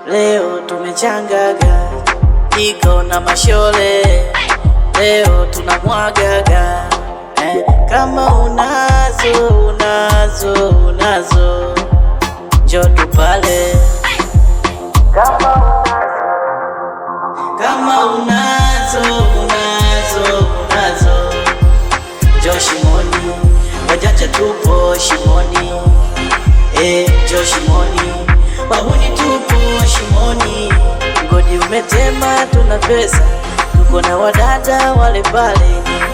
Leo tumechangaga, iko na mashole, leo tunamwagaga kama unazo njoo tupale, kama unazo njoo shimoni, wajanja tupo shimoni, njoo shimoni, wahuni tupo shimoni, mgodi umetema, tuna pesa, tuko na wadada wale pale,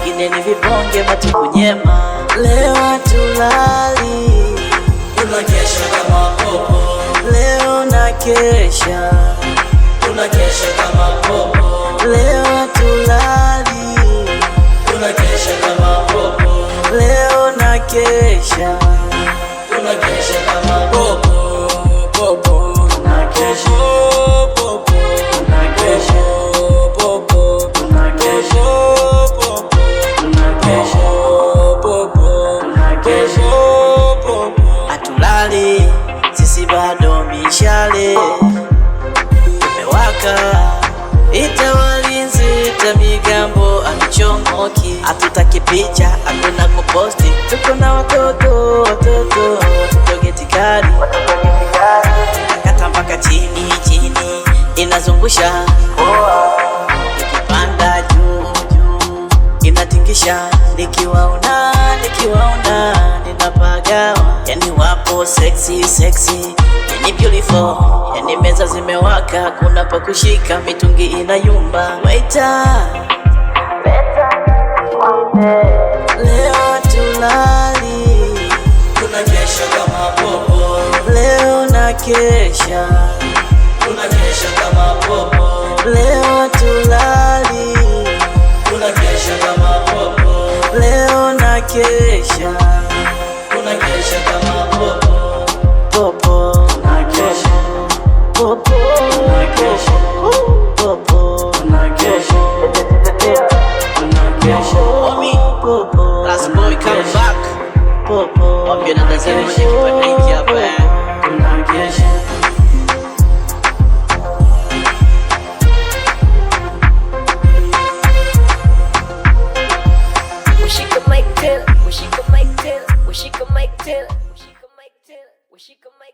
wengine ni vibonge matukunyema. Leo hatulali, tunakesha kama popo. leo nakesha, tunakesha kama popo. leo hatulali, tunakesha kama popo. leo nakesha, tunakesha kama popo. Popo nakesha, popo nakesha, popo nakesha, popo nakesha, popo nakesha. popo. Hatulali, sisi bado mishale tumewaka, ita walinzi, ita migambo amichomoki, hatutaki picha, hakuna kuposti, tuko na watoto getikari, nakata mpaka chini, inazungusha ikipanda juu, inatingisha, nikiwaona ninapagawa, yani wapo sexy, yani beautiful, yani meza zimewaka, kuna pa kushika, mitungi inayumba. Waita, leo tulali, Tunakesha kama popo. leo nakesha, Tunakesha kama popo. leo tulali, Tunakesha kama popo. leo nakesha, Tunakesha kama popo. popo nakesha, popo nakesha, popo nakesha, nakesha, popo. Last boy come back. Popo Wapi anadazama mwenye kipande hiki hapa nakesha. Wish you could make tell, wish you could make tell, wish you could make tell, wish you could make tell, wish you could make